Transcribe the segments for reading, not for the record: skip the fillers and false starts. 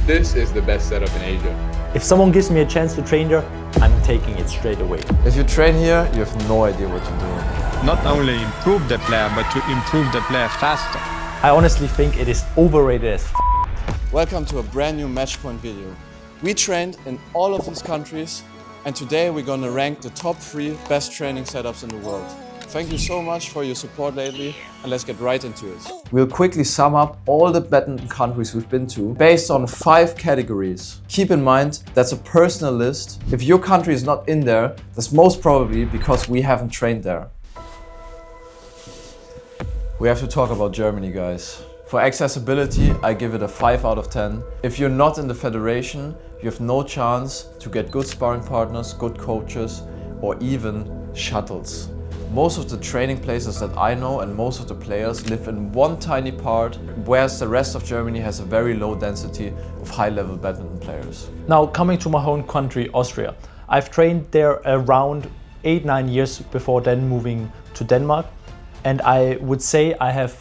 This is the best setup in Asia. If someone gives me a chance to train there, I'm taking it straight away. If you train here, you have no idea what you're doing. Not only improve the player, but to improve the player faster. I honestly think it is overrated as f***. Welcome to a brand new Matchpoint video. We trained in all of these countries, and today we're gonna rank the top 3 best training setups in the world. Thank you so much for your support lately, and let's get right into it. We'll quickly sum up all the badminton countries we've been to based on 5 categories. Keep in mind, that's a personal list. If your country is not in there, that's most probably because we haven't trained there. We have to talk about Germany, guys. For accessibility, I give it a 5 out of 10. If you're not in the federation, you have no chance to get good sparring partners, good coaches, or even shuttles. Most of the training places that I know and most of the players live in one tiny part, whereas the rest of Germany has a very low density of high-level badminton players. Now, coming to my home country, Austria. I've trained there around 8-9 years before then moving to Denmark. And I would say I have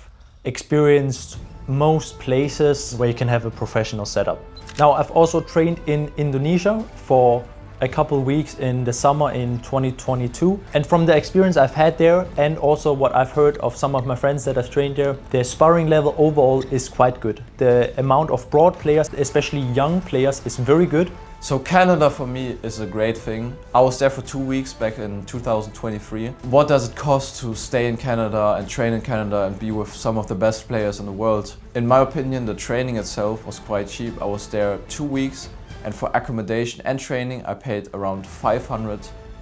experienced most places where you can have a professional setup. Now, I've also trained in Indonesia for a couple weeks in the summer in 2022. And from the experience I've had there and also what I've heard of some of my friends that have trained there, the sparring level overall is quite good. The amount of broad players, especially young players, is very good. So Canada for me is a great thing. I was there for 2 weeks back in 2023. What does it cost to stay in Canada and train in Canada and be with some of the best players in the world? In my opinion, the training itself was quite cheap. I was there 2 weeks, and for accommodation and training I paid around 500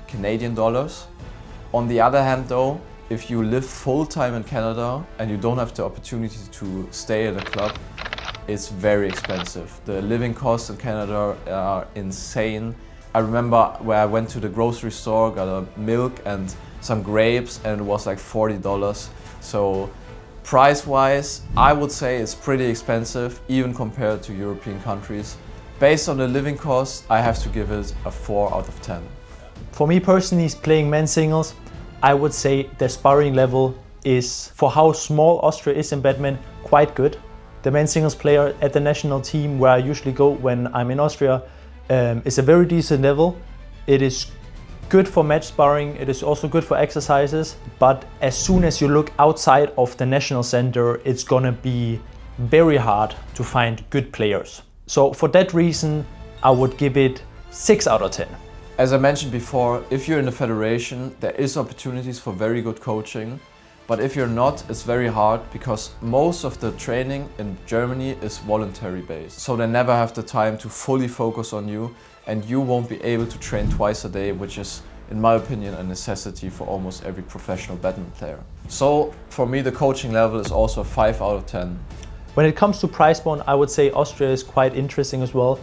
Canadian dollars. On the other hand though, if you live full-time in Canada and you don't have the opportunity to stay at a club, it's very expensive. The living costs in Canada are insane. I remember where I went to the grocery store, got a milk and some grapes, and it was like $40. So price-wise, I would say it's pretty expensive, even compared to European countries. Based on the living costs, I have to give it a 4 out of 10. For me personally, playing men's singles, I would say the sparring level is, for how small Austria is in badminton, quite good. The men's singles player at the national team, where I usually go when I'm in Austria, is a very decent level. It is good for match sparring, it is also good for exercises, but as soon as you look outside of the national center, it's gonna be very hard to find good players. So for that reason, I would give it 6 out of 10. As I mentioned before, if you're in the federation, there is opportunities for very good coaching. But if you're not, it's very hard because most of the training in Germany is voluntary based. So they never have the time to fully focus on you, and you won't be able to train twice a day, which is, in my opinion, a necessity for almost every professional badminton player. So for me, the coaching level is also a 5 out of 10. When it comes to price point, I would say Austria is quite interesting as well,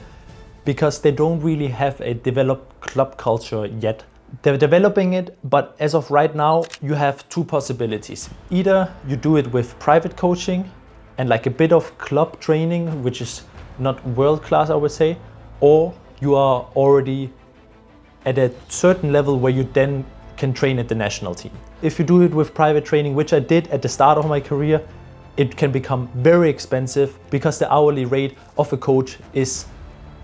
because they don't really have a developed club culture yet. They're developing it, but as of right now, you have 2 possibilities. Either you do it with private coaching and like a bit of club training, which is not world class, I would say, or you are already at a certain level where you then can train at the national team. If you do it with private training, which I did at the start of my career, it can become very expensive because the hourly rate of a coach is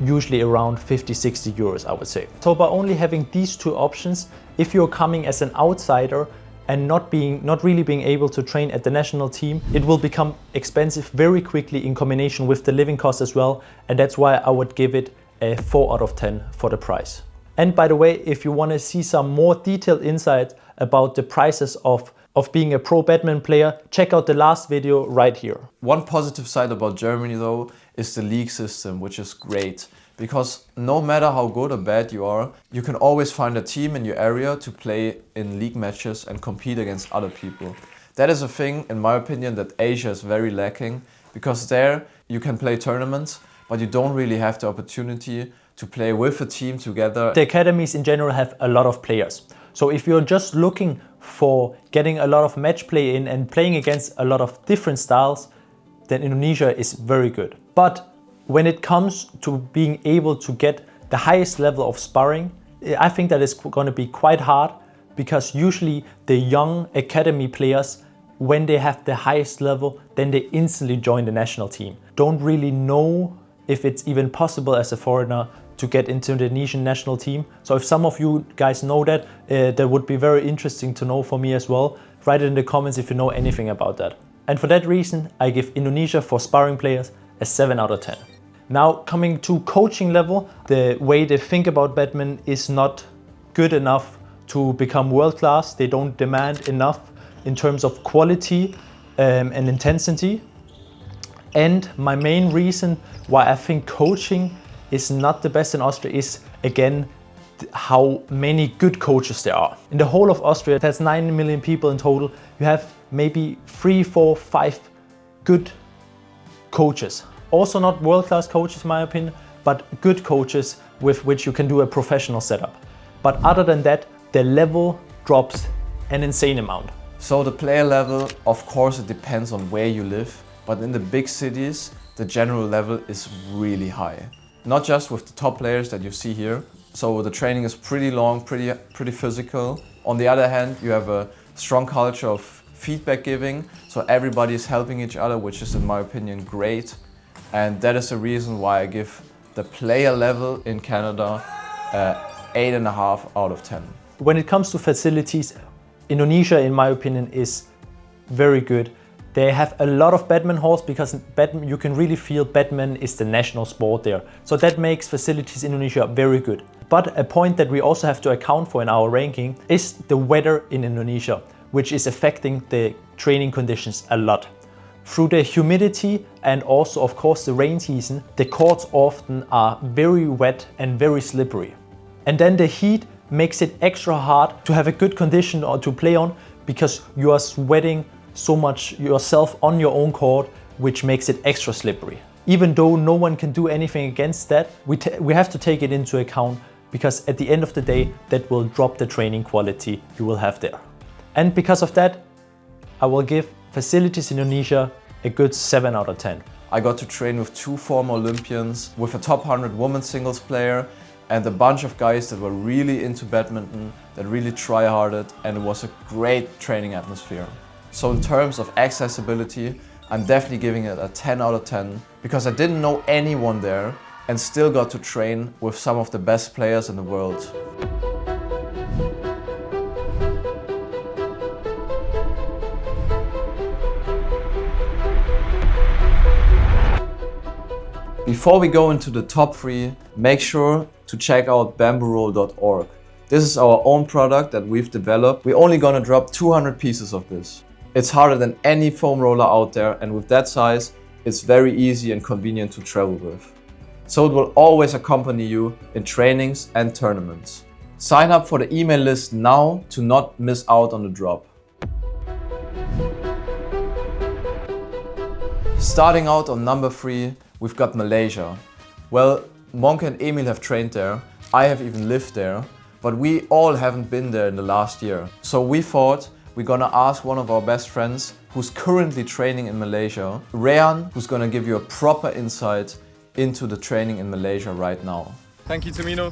usually around 50-60 euros, I would say. So by only having these 2 options, if you're coming as an outsider and not really being able to train at the national team, it will become expensive very quickly in combination with the living cost as well. And that's why I would give it a 4 out of 10 for the price. And by the way, if you want to see some more detailed insights about the prices of being a pro badminton player, check out the last video right here. One positive side about Germany though is the league system, which is great. Because no matter how good or bad you are, you can always find a team in your area to play in league matches and compete against other people. That is a thing, in my opinion, that Asia is very lacking, because there you can play tournaments, but you don't really have the opportunity to play with a team together. The academies in general have a lot of players. So if you're just looking for getting a lot of match play in and playing against a lot of different styles, then Indonesia is very good. But when it comes to being able to get the highest level of sparring, I think that is going to be quite hard, because usually the young academy players, when they have the highest level, then they instantly join the national team. Don't really know if it's even possible as a foreigner to get into the Indonesian national team. So if some of you guys know that, that would be very interesting to know for me as well. Write it in the comments if you know anything about that. And for that reason, I give Indonesia for sparring players a 7 out of 10. Now coming to coaching level, the way they think about badminton is not good enough to become world class. They don't demand enough in terms of quality and intensity. And my main reason why I think coaching is not the best in Austria is, again, how many good coaches there are. In the whole of Austria, there's 9 million people in total. You have maybe 3, 4, 5 good coaches. Also not world-class coaches in my opinion, but good coaches with which you can do a professional setup. But other than that, the level drops an insane amount. So the player level, of course it depends on where you live, but in the big cities, the general level is really high. Not just with the top players that you see here. So the training is pretty long, pretty physical. On the other hand, you have a strong culture of feedback giving. So everybody is helping each other, which is in my opinion great. And that is the reason why I give the player level in Canada 8.5 out of 10. When it comes to facilities, Indonesia, in my opinion, is very good. They have a lot of badminton halls because you can really feel badminton is the national sport there. So that makes facilities in Indonesia very good. But a point that we also have to account for in our ranking is the weather in Indonesia, which is affecting the training conditions a lot. Through the humidity and also, of course, the rain season, the courts often are very wet and very slippery. And then the heat makes it extra hard to have a good condition or to play on because you are sweating so much yourself on your own court, which makes it extra slippery. Even though no one can do anything against that, we have to take it into account because at the end of the day, that will drop the training quality you will have there. And because of that, I will give facilities in Indonesia a good 7 out of 10. I got to train with 2 former Olympians, with a top 100 women's singles player, and a bunch of guys that were really into badminton, that really try-harded, and it was a great training atmosphere. So in terms of accessibility, I'm definitely giving it a 10 out of 10 because I didn't know anyone there and still got to train with some of the best players in the world. Before we go into the top 3, make sure to check out bambooroll.org. This is our own product that we've developed. We're only gonna drop 200 pieces of this. It's harder than any foam roller out there, and with that size, it's very easy and convenient to travel with. So it will always accompany you in trainings and tournaments. Sign up for the email list now to not miss out on the drop. Starting out on number 3, we've got Malaysia. Well, Monk and Emil have trained there, I have even lived there, but we all haven't been there in the last year. So we thought we're gonna ask one of our best friends who's currently training in Malaysia, Rehan, who's gonna give you a proper insight into the training in Malaysia right now. Thank you, Tamino.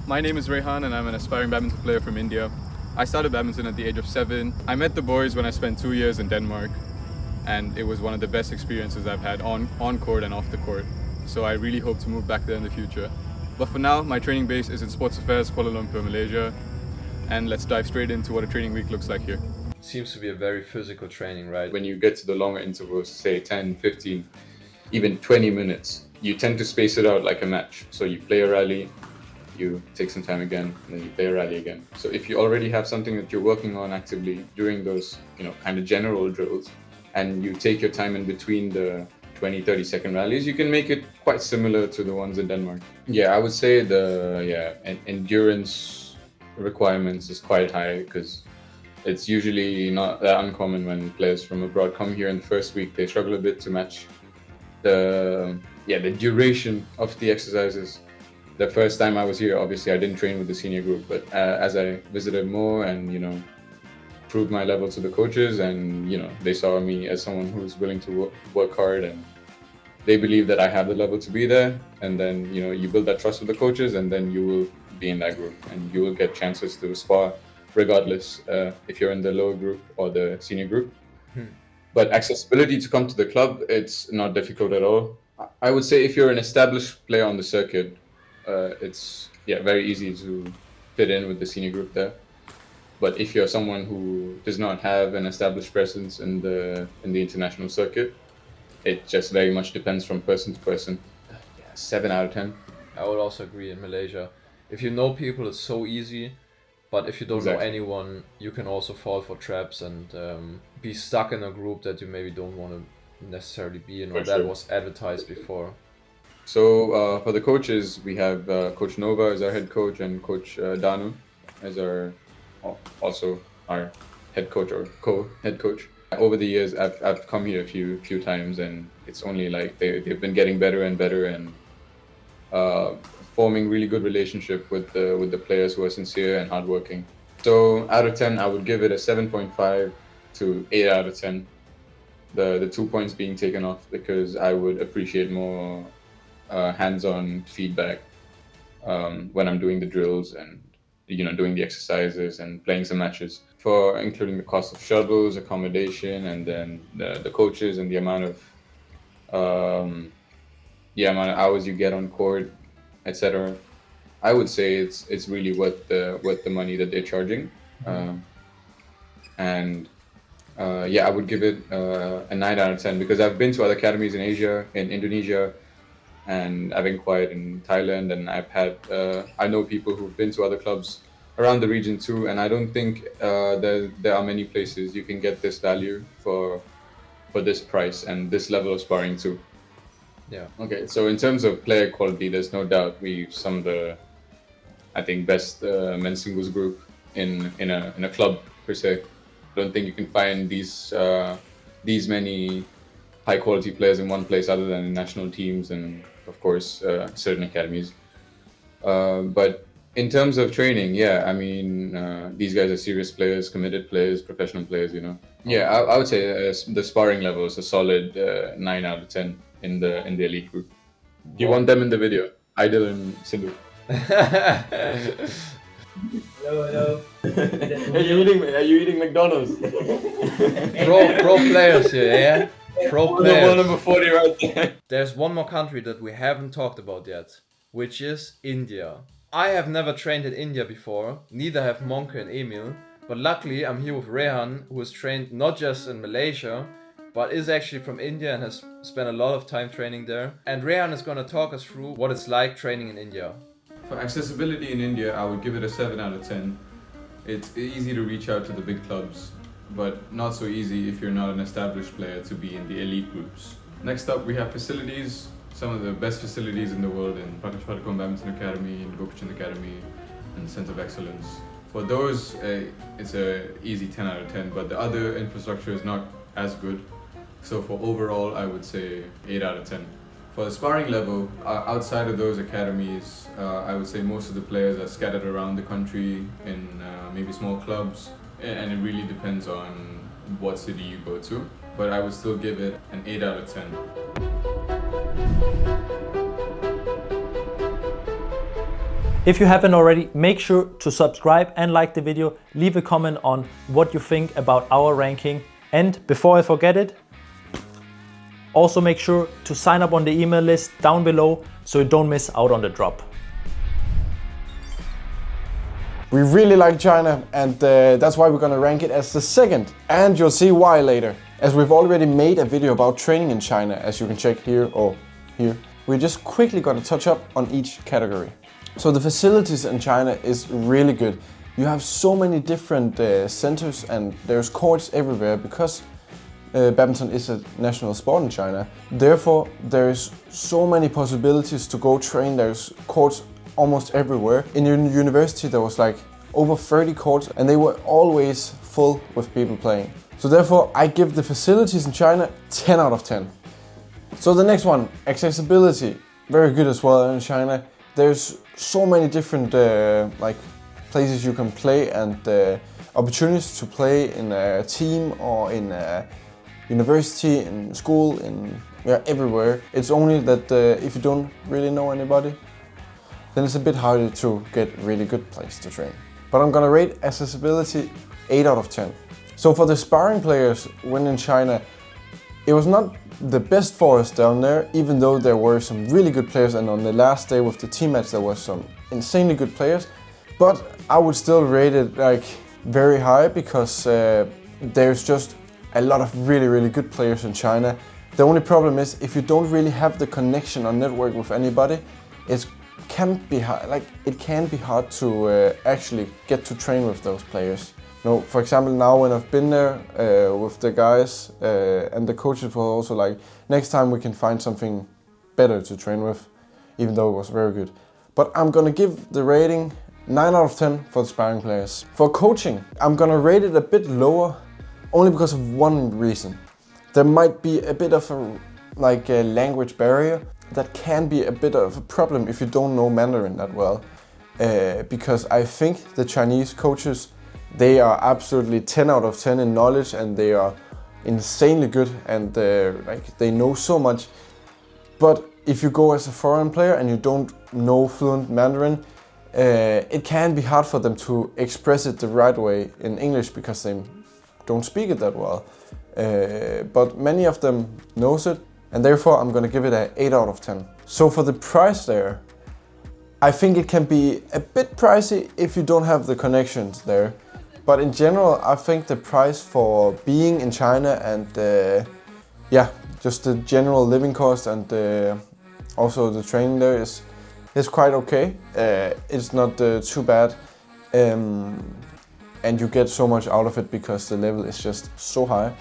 My name is Rehan and I'm an aspiring badminton player from India. I started badminton at the age of 7. I met the boys when I spent 2 years in Denmark, and it was one of the best experiences I've had on court and off the court. So I really hope to move back there in the future. But for now, my training base is in Sports Affairs, Kuala Lumpur, Malaysia. And let's dive straight into what a training week looks like here. Seems to be a very physical training, right? When you get to the longer intervals, say 10, 15, even 20 minutes, you tend to space it out like a match. So you play a rally, you take some time again, and then you play a rally again. So if you already have something that you're working on actively during those, kind of general drills, and you take your time in between the 20-30 second rallies, you can make it quite similar to the ones in Denmark. Yeah, I would say the endurance requirements is quite high because it's usually not that uncommon when players from abroad come here in the first week. They struggle a bit to match the duration of the exercises. The first time I was here, obviously I didn't train with the senior group, but as I visited more and proved my level to the coaches, and they saw me as someone who's willing to work hard, and they believe that I have the level to be there, and then you build that trust with the coaches, and then you will be in that group and you will get chances to spar regardless if you're in the lower group or the senior group. But accessibility to come to the club, it's not difficult at all. I would say if you're an established player on the circuit, it's very easy to fit in with the senior group there. But if you're someone who does not have an established presence in the international circuit, it just very much depends from person to person. 7 out of 10. I would also agree in Malaysia. If you know people, it's so easy. But if you don't know anyone, you can also fall for traps and be stuck in a group that you maybe don't want to necessarily be in, or that was advertised before. So for the coaches, we have Coach Nova as our head coach and Coach Danu as also our head coach or co-head coach. Over the years, I've come here a few times, and it's only like they've been getting better and better, and forming really good relationship with the players who are sincere and hardworking. So out of 10, I would give it a 7.5 to 8 out of 10. The 2 points being taken off because I would appreciate more hands-on feedback when I'm doing the drills and doing the exercises and playing some matches, for including the cost of shuttles, accommodation, and then the coaches and the amount of hours you get on court, etc. I would say it's really worth the money that they're charging, and I would give it a 9 out of 10 because I've been to other academies in Asia, in Indonesia, and I've inquired in Thailand, and I know people who've been to other clubs around the region too, and I don't think there are many places you can get this value for this price and this level of sparring too. Yeah. Okay, so in terms of player quality, there's no doubt we've some of the, I think, best men's singles group in a club per se. I don't think you can find these many high quality players in one place other than in national teams and of course certain academies. But in terms of training, I mean, these guys are serious players, committed players, professional players, I would say the sparring level is a solid 9 out of 10 in the elite group. Do you want them in the video? Idol and Sindhu. Hello. Are you eating McDonald's? Pro players here, yeah? Pro players. Number 40 right there. There's one more country that we haven't talked about yet, which is India. I have never trained in India before, neither have Monke and Emil, but luckily I'm here with Rehan, who is trained not just in Malaysia, but is actually from India and has spent a lot of time training there. And Rehan is going to talk us through what it's like training in India. For accessibility in India, I would give it a 7 out of 10. It's easy to reach out to the big clubs, but not so easy if you're not an established player to be in the elite groups. Next up, we have facilities. Some of the best facilities in the world in Prakash Padukone Badminton Academy, in Gopichan Academy, and Center of Excellence. For those, it's a easy 10 out of 10, but the other infrastructure is not as good. So for overall, I would say 8 out of 10. For the sparring level, outside of those academies, I would say most of the players are scattered around the country in maybe small clubs, and it really depends on what city you go to. But I would still give it an 8 out of 10. If you haven't already, make sure to subscribe and like the video. Leave a comment on what you think about our ranking. And before I forget it, also make sure to sign up on the email list down below so you don't miss out on the drop. We really like China, and that's why we're gonna rank it as the second. And you'll see why later. As we've already made a video about training in China, as you can check here or here. We're just quickly gonna touch up on each category. So the facilities in China is really good. You have so many different centers and there's courts everywhere because badminton is a national sport in China. Therefore, there's so many possibilities to go train. There's courts almost everywhere. In university, there was like over 30 courts and they were always full with people playing. So therefore, I give the facilities in China 10 out of 10. So the next one, accessibility. Very good as well in China. There's so many different like places you can play and opportunities to play in a team or in a university, in school, everywhere. It's only that if you don't really know anybody, then it's a bit harder to get really good place to train. But I'm gonna rate accessibility 8 out of 10. So for the sparring players when in China, It was not the best for us down there, even though there were some really good players, and on the last day with the team match there was some insanely good players. But I would still rate it like very high because there's just a lot of really good players in China. The only problem is if you don't really have the connection or network with anybody, it can be hard to actually get to train with those players. No, for example, now when I've been there with the guys and the coaches were also like, next time we can find something better to train with, even though it was very good. But I'm gonna give the rating 9 out of 10 for the sparring players. For coaching, I'm gonna rate it a bit lower, only because of one reason. There might be a bit of a language barrier that can be a bit of a problem if you don't know Mandarin that well. Because I think the Chinese coaches, they are absolutely 10 out of 10 in knowledge, and they are insanely good, and they know so much. But if you go as a foreign player and you don't know fluent Mandarin, it can be hard for them to express it the right way in English because they don't speak it that well. But many of them knows it, and therefore I'm gonna give it an 8 out of 10. So for the price there, I think it can be a bit pricey if you don't have the connections there. But in general, I think the price for being in China and just the general living cost and also the training there is quite okay. It's not too bad, and you get so much out of it because the level is just so high.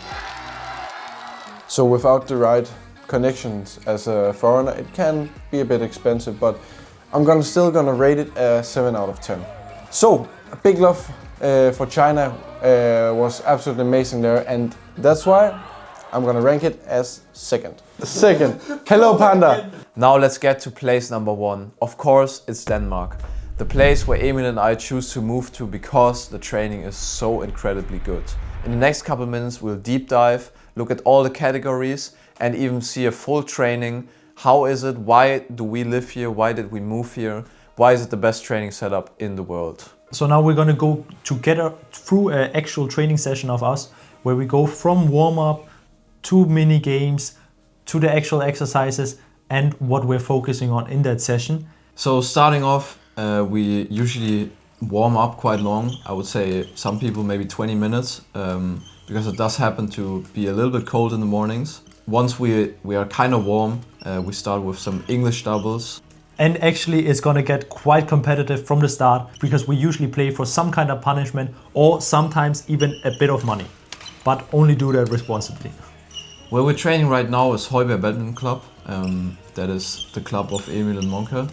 So without the right connections as a foreigner, it can be a bit expensive, but I'm still gonna rate it a 7 out of 10. So a big love for China, was absolutely amazing there, and that's why I'm gonna rank it as second. Hello Panda! Now let's get to place number 1. Of course, it's Denmark. The place where Emil and I choose to move to because the training is so incredibly good. In the next couple minutes we'll deep dive, look at all the categories and even see a full training. How is it? Why do we live here? Why did we move here? Why is it the best training setup in the world? So now we're gonna go together through an actual training session of us, where we go from warm-up to mini games to the actual exercises and what we're focusing on in that session. So starting off, we usually warm up quite long. I would say some people maybe 20 minutes, because it does happen to be a little bit cold in the mornings. Once we are kind of warm, we start with some English doubles. And actually it's gonna get quite competitive from the start, because we usually play for some kind of punishment or sometimes even a bit of money, but only do that responsibly. Where we're training right now is Højbjerg Badminton Club. That is the club of Emil and Monke,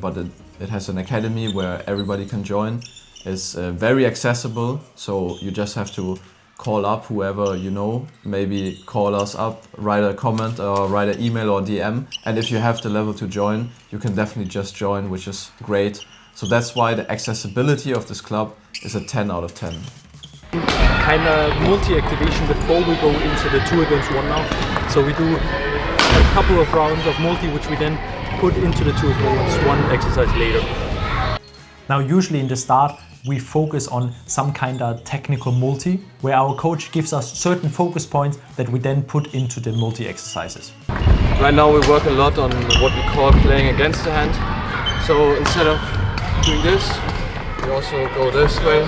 but it has an academy where everybody can join. It's very accessible, so you just have to call up whoever you know, maybe call us up, write a comment or write an email or DM. And if you have the level to join, you can definitely just join, which is great. So that's why the accessibility of this club is a 10 out of 10. Kind of multi-activation before we go into the 2 against 1 now. So we do a couple of rounds of multi, which we then put into the 2 against 1 exercise later. Now usually in the start, we focus on some kind of technical multi, where our coach gives us certain focus points that we then put into the multi exercises. Right now we work a lot on what we call playing against the hand. So instead of doing this, we also go this way.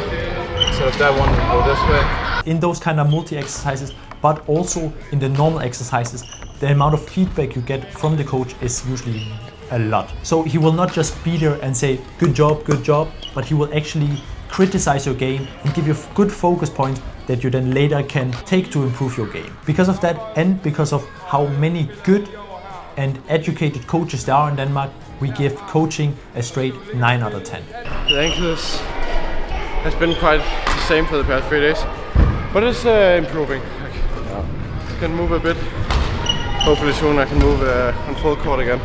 Instead of that one, we go this way. In those kind of multi exercises, but also in the normal exercises, the amount of feedback you get from the coach is usually a lot. So he will not just be there and say, good job, but he will actually criticize your game and give you good focus points that you then later can take to improve your game. Because of that, and because of how many good and educated coaches there are in Denmark, we give coaching a straight 9 out of 10. The ankles has been quite the same for the past 3 days, but it's improving. I can move a bit. Hopefully soon I can move on full court again.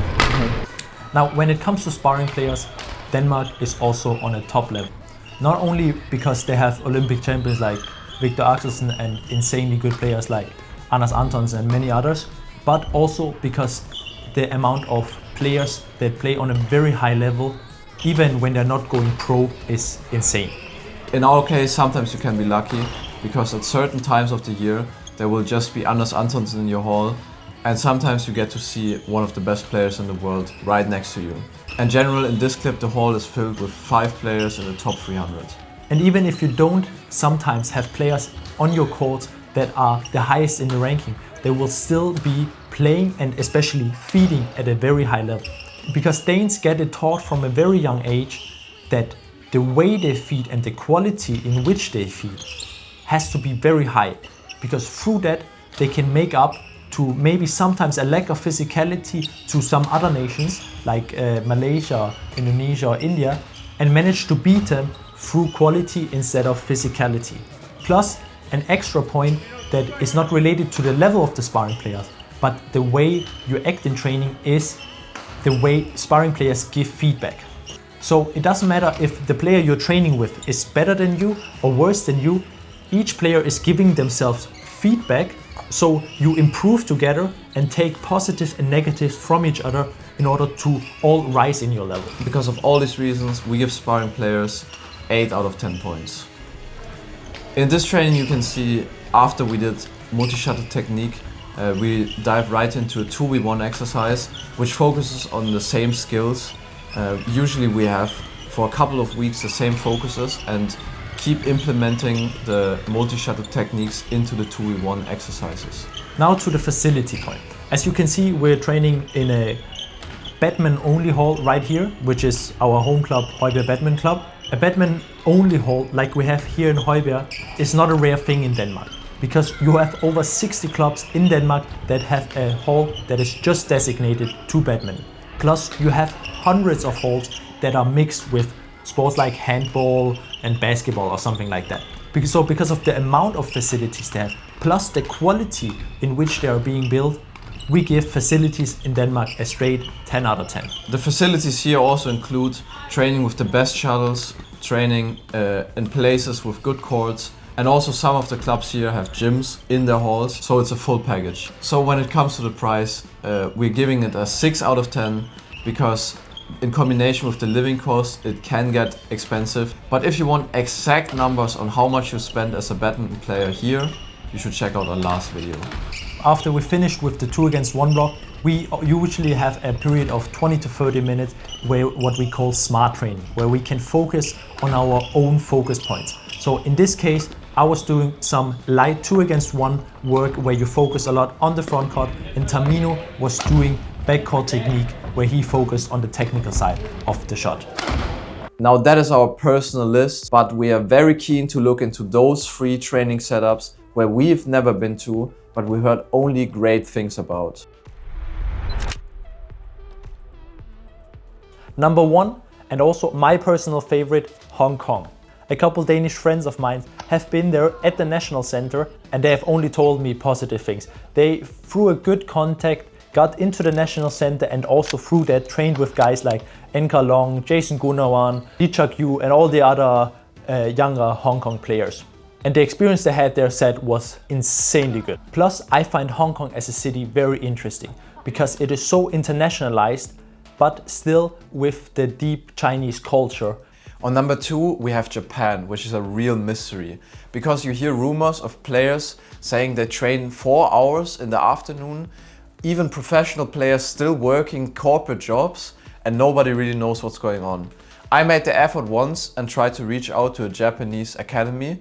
Now, when it comes to sparring players, Denmark is also on a top level. Not only because they have Olympic champions like Victor Axelsen and insanely good players like Anders Antonsen and many others, but also because the amount of players that play on a very high level, even when they're not going pro, is insane. In our case, sometimes you can be lucky, because at certain times of the year there will just be Anders Antonsson in your hall, and sometimes you get to see one of the best players in the world right next to you. In general, in this clip, the hall is filled with 5 players in the top 300. And even if you don't sometimes have players on your court that are the highest in the ranking, they will still be playing and especially feeding at a very high level. Because Danes get it taught from a very young age that the way they feed and the quality in which they feed has to be very high. Because through that, they can make up to maybe sometimes a lack of physicality to some other nations like Malaysia, Indonesia or India, and manage to beat them through quality instead of physicality. Plus an extra point that is not related to the level of the sparring players, but the way you act in training is the way sparring players give feedback. So it doesn't matter if the player you're training with is better than you or worse than you, each player is giving themselves feedback. So you improve together and take positive and negatives from each other in order to all rise in your level. Because of all these reasons, we give sparring players 8 out of 10 points. In this training you can see, after we did multi-shuttle technique, we dive right into a 2v1 exercise, which focuses on the same skills. Usually we have for a couple of weeks the same focuses and keep implementing the multi-shuttle techniques into the 2v1 exercises. Now to the facility point. As you can see, we're training in a badminton only hall right here, which is our home club, Højbjerg Badminton Club. A badminton only hall like we have here in Højbjerg is not a rare thing in Denmark, because you have over 60 clubs in Denmark that have a hall that is just designated to badminton. Plus you have hundreds of halls that are mixed with sports like handball and basketball or something like that. Because of the amount of facilities they have, plus the quality in which they are being built, we give facilities in Denmark a straight 10 out of 10. The facilities here also include training with the best shuttles, training in places with good courts, and also some of the clubs here have gyms in their halls, so it's a full package. So when it comes to the price, we're giving it a 6 out of 10 because in combination with the living cost, it can get expensive. But if you want exact numbers on how much you spend as a badminton player here, you should check out our last video. After we finished with the 2 against 1 block, we usually have a period of 20 to 30 minutes where what we call smart training, where we can focus on our own focus points. So in this case, I was doing some light 2 against 1 work where you focus a lot on the front court, and Tamino was doing back court technique where he focused on the technical side of the shot. Now that is our personal list, but we are very keen to look into those 3 training setups where we've never been to, but we heard only great things about. Number 1, and also my personal favorite, Hong Kong. A couple Danish friends of mine have been there at the National Center and they have only told me positive things. They, through a good contact, got into the National Center and also through that trained with guys like Enka Long, Jason Gunawan, Lee Chuk Yu and all the other younger Hong Kong players. And the experience they had there said was insanely good. Plus, I find Hong Kong as a city very interesting because it is so internationalized, but still with the deep Chinese culture. On number 2, we have Japan, which is a real mystery, because you hear rumors of players saying they train 4 hours in the afternoon, even professional players still working corporate jobs, and nobody really knows what's going on. I made the effort once and tried to reach out to a Japanese academy,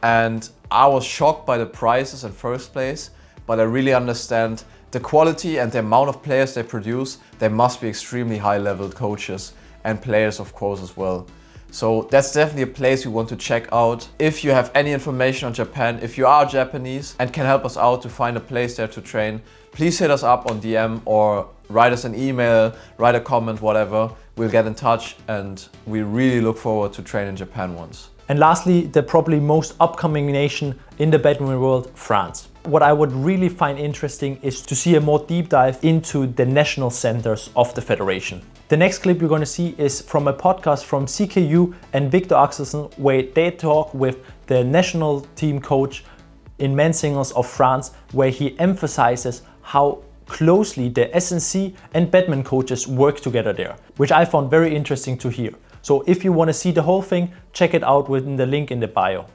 and I was shocked by the prices in first place, but I really understand the quality and the amount of players they produce. They must be extremely high-level coaches and players, of course, as well. So that's definitely a place we want to check out. If you have any information on Japan, if you are Japanese and can help us out to find a place there to train, please hit us up on DM or write us an email, write a comment, whatever. We'll get in touch and we really look forward to train in Japan once. And lastly, the probably most upcoming nation in the badminton world, France. What I would really find interesting is to see a more deep dive into the national centers of the federation. The next clip you're going to see is from a podcast from CKU and Victor Axelsen, where they talk with the national team coach in men's singles of France, where he emphasizes how closely the SNC and badminton coaches work together there, which I found very interesting to hear. So if you want to see the whole thing, check it out within the link in the bio.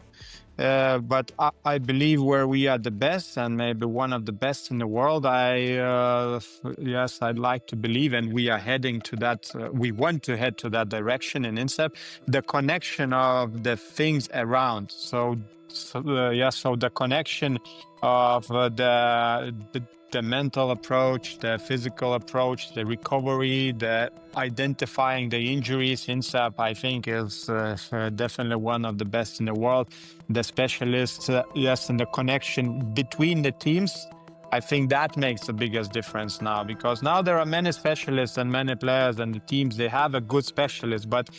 but I believe where we are the best and maybe one of the best in the world. Yes, I'd like to believe, and we are heading to that. We want to head to that direction in INSEP. The connection of the things around. So the connection of the mental approach, the physical approach, the recovery, the identifying the injuries. INSEP, I think, is definitely one of the best in the world. The specialists, and the connection between the teams. I think that makes the biggest difference now, because now there are many specialists and many players, and the teams, they have a good specialist, but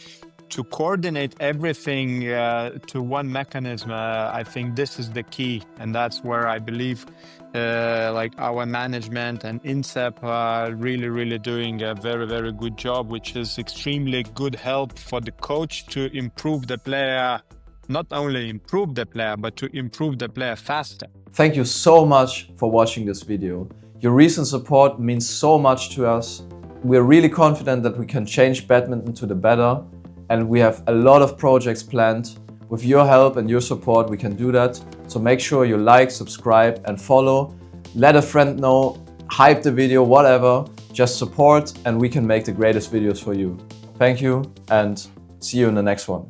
to coordinate everything to one mechanism, I think this is the key, and that's where I believe like our management and INSEP are really doing a very good job, which is extremely good help for the coach to improve the player, not only improve the player, but to improve the player faster. Thank you so much for watching this video. Your recent support means so much to us. We're really confident that we can change badminton to the better, and we have a lot of projects planned. With your help and your support, we can do that. So make sure you like, subscribe and follow. Let a friend know, hype the video, whatever. Just support and we can make the greatest videos for you. Thank you and see you in the next one.